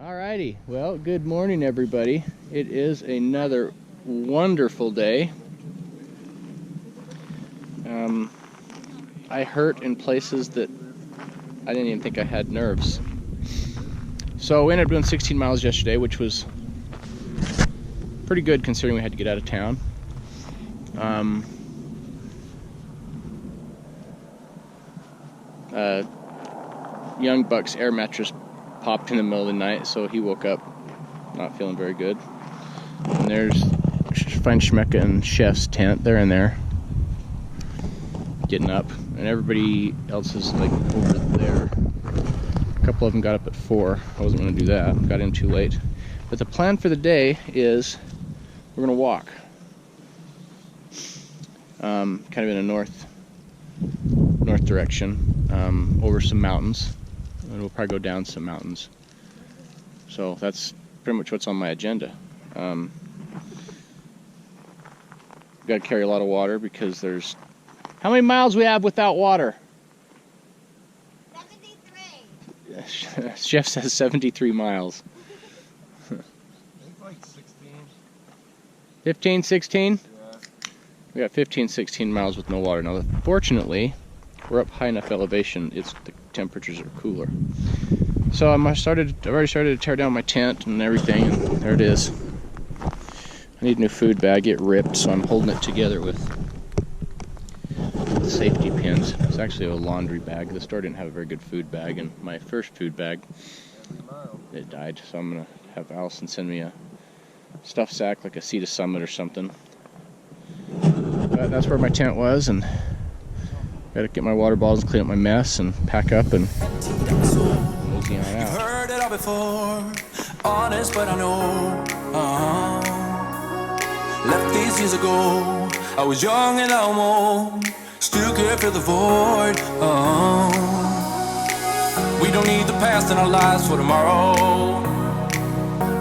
Alrighty, well, good morning everybody. It is another wonderful day. I hurt in places that I didn't even think I had nerves. So we ended up doing 16 miles yesterday, which was pretty good considering we had to get out of town. Young Buck's air mattress popped in the middle of the night, so he woke up not feeling very good. And there's Find Schmecka and Chef's tent. They're in there getting up, and everybody else is like over there. A couple of them got up at 4. I wasn't going to do that, got in too late. But the plan for the day is we're going to walk kind of in a north direction, over some mountains, and we'll probably go down some mountains. So that's pretty much what's on my agenda. Got to carry a lot of water because there's... How many miles we have without water? 73. Chef says 73 miles. It's like 16. 15, 16? Yeah. We got 15, 16 miles with no water. Now, fortunately, we're up high enough elevation, the temperatures are cooler. So I've already started to tear down my tent and everything, and there it is. I need a new food bag. It ripped, so I'm holding it together with safety pins. It's actually a laundry bag. The store didn't have a very good food bag, and my first food bag, it died. So I'm gonna have Allison send me a stuffed sack, like a Sea to Summit or something. But that's where my tent was, and gotta get my water bottles, clean up my mess, and pack up and mosey on out. Heard it all before, honest, but I know. Left these years ago, I was young and almost still could fill the void. We don't need the past in our lives for tomorrow.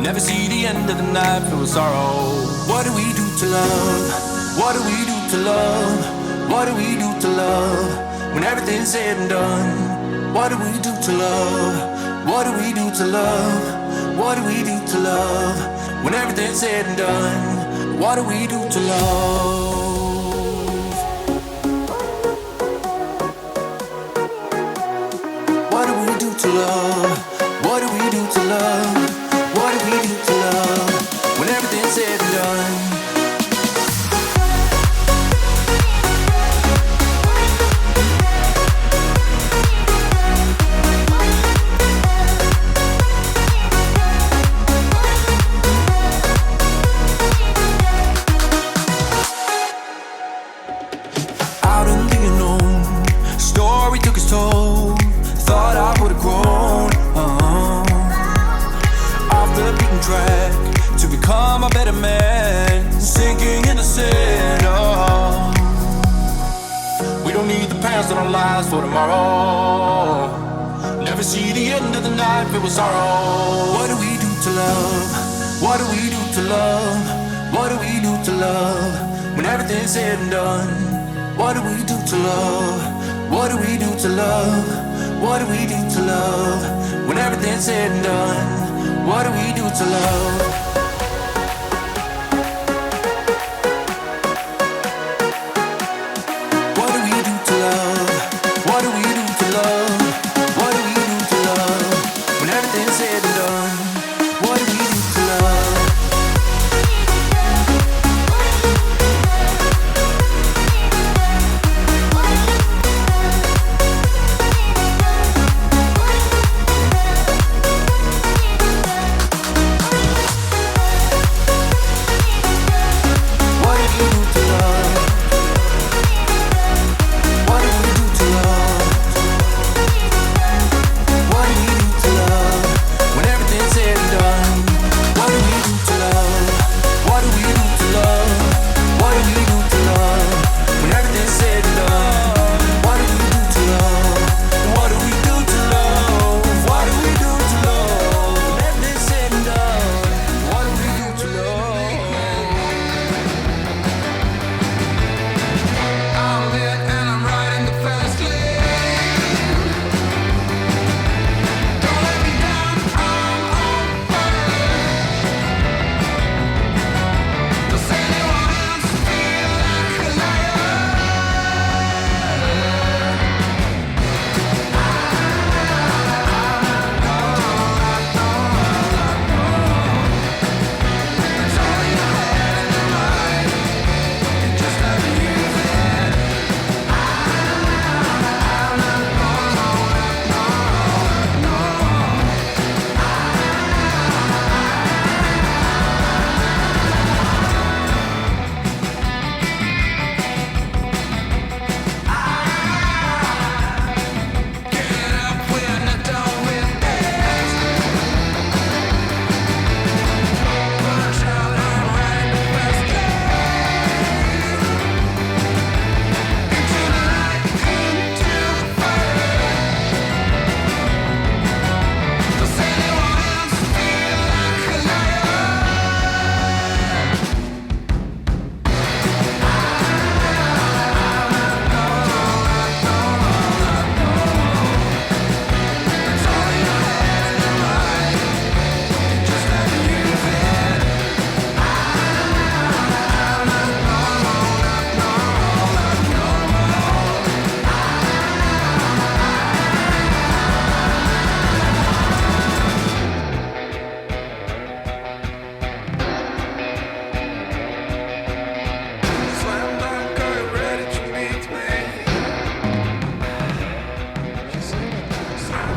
Never see the end of the night filled with sorrow. What do we do to love? What do we do to love? What do we do to love? When everything's said and done, what do we do to love? What do we do to love? What do we do to love? When everything's said and done, what do we do to love? What do we do to love? What do we do to love? What do we do to love? When everything's said and done. Thought I would've grown off the beaten track to become a better man, sinking in the sand. We don't need the past in our lives for tomorrow. Never see the end of the night filled with sorrow. What do we do to love? What do we do to love? What do we do to love? When everything's said and done, what do we do to love? What do we do to love? What do we do to love? When everything's said and done, what do we do to love? What do we do to love? What do we do to love? What do we do to love? When everything's said and done, what do we do to love?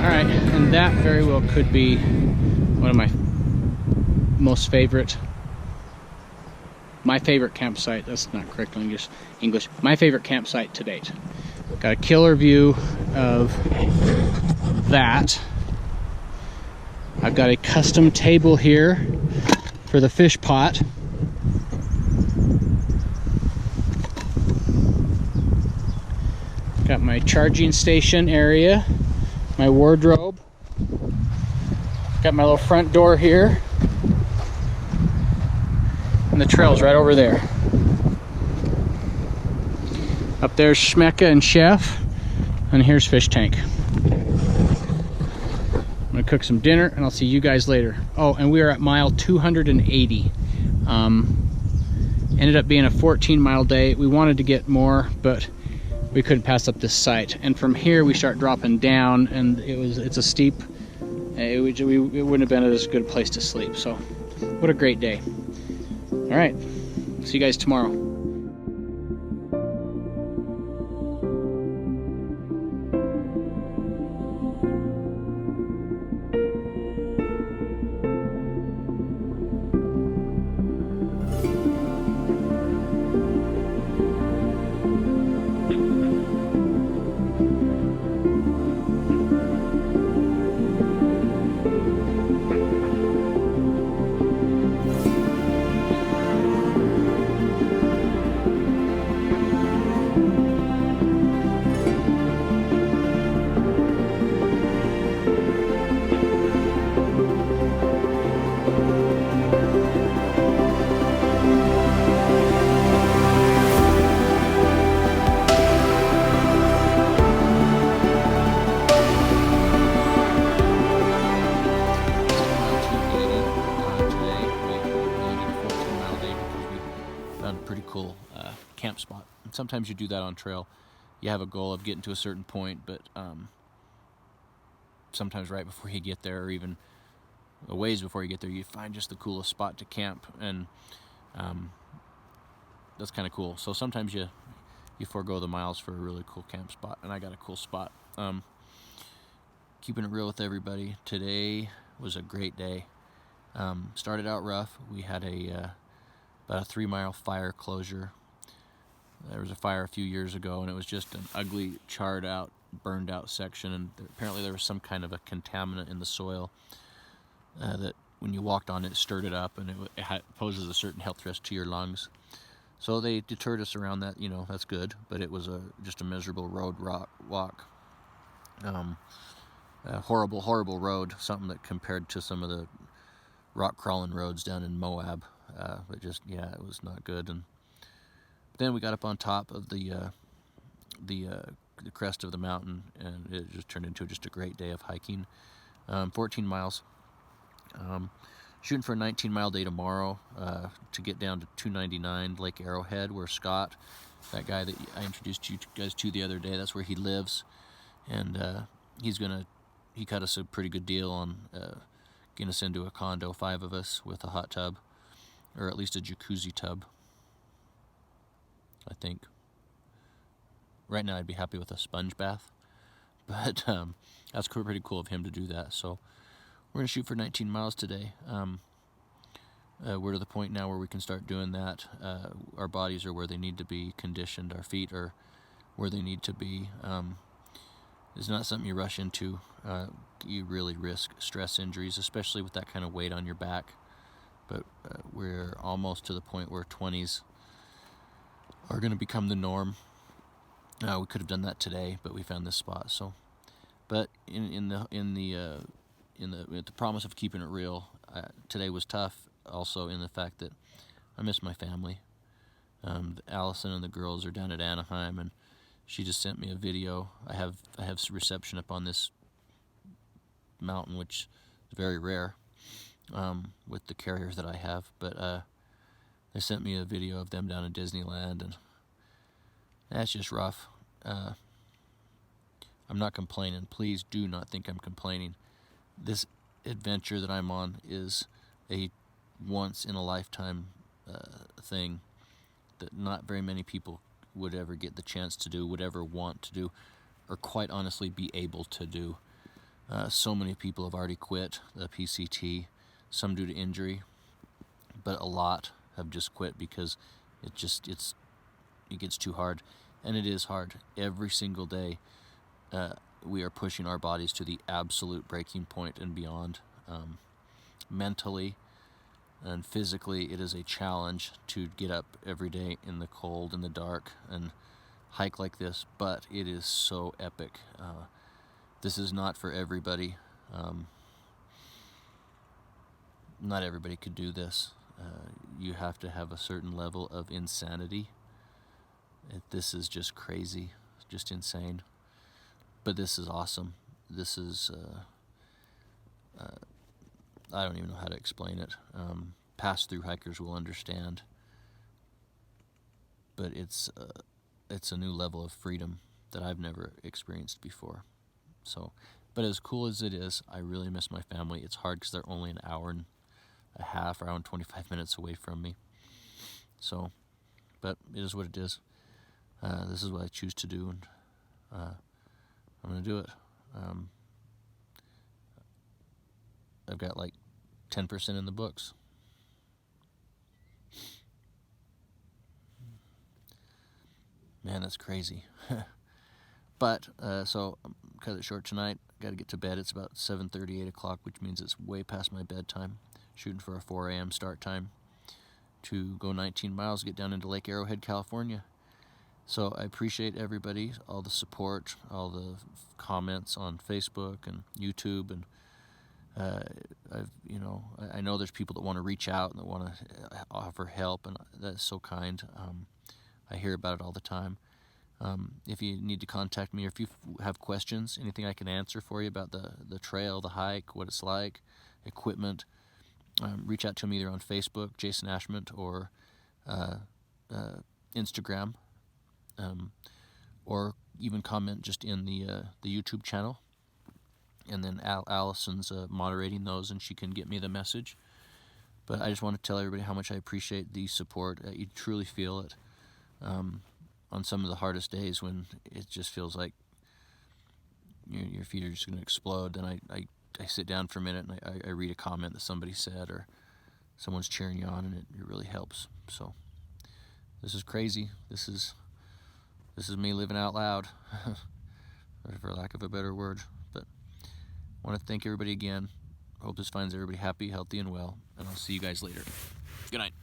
Alright, and that very well could be one of my favorite campsite. That's not correct English. My favorite campsite to date. Got a killer view of that. I've got a custom table here for the fish pot. Got my charging station area, my wardrobe. Got my little front door here. And the trail's right over there. Up there's Schmecca and Chef, and here's Fish Tank. I'm gonna cook some dinner, and I'll see you guys later. Oh, and we are at mile 280. Ended up being a 14-mile day. We wanted to get more, but we couldn't pass up this site. And from here, we start dropping down, and it's a steep. It wouldn't have been as good a place to sleep. So, what a great day. All right, see you guys tomorrow. Camp spot. And sometimes you do that on trail. You have a goal of getting to a certain point, but sometimes right before you get there, or even a ways before you get there, you find just the coolest spot to camp, and that's kind of cool. So sometimes you forego the miles for a really cool camp spot, and I got a cool spot. Keeping it real with everybody, today was a great day. Started out rough. We had about a 3-mile fire closure. There was a fire a few years ago, and it was just an ugly, charred out, burned out section, and apparently there was some kind of a contaminant in the soil that when you walked on it, stirred it up, and it poses a certain health risk to your lungs. So they deterred us around that. That's good, but it was just a miserable road walk. A horrible road, something that compared to some of the rock crawling roads down in Moab, but just, it was not good. And then we got up on top of the crest of the mountain, and it just turned into just a great day of hiking. 14 miles. Shooting for a 19-mile day tomorrow to get down to 299 Lake Arrowhead, where Scott, that guy that I introduced you guys to the other day, that's where he lives, and he cut us a pretty good deal on getting us into a condo, 5 of us, with a hot tub, or at least a jacuzzi tub, I think. Right now I'd be happy with a sponge bath, but that's pretty cool of him to do that. So we're going to shoot for 19 miles today. We're to the point now where we can start doing that. Our bodies are where they need to be conditioned. Our feet are where they need to be. It's not something you rush into. You really risk stress injuries, especially with that kind of weight on your back. But we're almost to the point where 20s are going to become the norm. We could have done that today, but we found this spot. So, but in the promise of keeping it real, today was tough. Also, in the fact that I miss my family. Allison and the girls are down at Anaheim, and she just sent me a video. I have reception up on this mountain, which is very rare with the carriers that I have. But they sent me a video of them down in Disneyland, and that's just rough. I'm not complaining. Please do not think I'm complaining. This adventure that I'm on is a once-in-a-lifetime thing that not very many people would ever get the chance to do, would ever want to do, or quite honestly be able to do. So many people have already quit the PCT, some due to injury, but a lot have just quit because it gets too hard, and it is hard. Every single day, we are pushing our bodies to the absolute breaking point and beyond. Mentally and physically, it is a challenge to get up every day in the cold, in the dark, and hike like this, but it is so epic. This is not for everybody. Not everybody could do this. You have to have a certain level of insanity. This is just crazy, just insane. But this is awesome. This is, I don't even know how to explain it. Pass-through hikers will understand. But it's a new level of freedom that I've never experienced before. So, but as cool as it is, I really miss my family. It's hard because they're only an hour and a half, around 25 minutes away from me. So, but it is what it is. This is what I choose to do, and I'm going to do it. I've got like 10% in the books. Man, that's crazy. But, so, cut it short tonight. Got to get to bed. It's about 7:30, 8 o'clock, which means it's way past my bedtime. Shooting for a 4 a.m. start time to go 19 miles, get down into Lake Arrowhead, California. So I appreciate everybody, all the support, all the comments on Facebook and YouTube, and I know there's people that want to reach out and that want to offer help, and that's so kind. I hear about it all the time. If you need to contact me, or if you have questions, anything I can answer for you about the trail, the hike, what it's like, equipment, reach out to me either on Facebook, Jason Ashmont, or Instagram, or even comment just in the YouTube channel. And then Allison's moderating those, and she can get me the message. But I just want to tell everybody how much I appreciate the support. You truly feel it on some of the hardest days when it just feels like your feet are just going to explode. Then I sit down for a minute and I read a comment that somebody said, or someone's cheering you on, and it really helps. So this is crazy. This is me living out loud, for lack of a better word. But I want to thank everybody again. Hope this finds everybody happy, healthy, and well. And I'll see you guys later. Good night.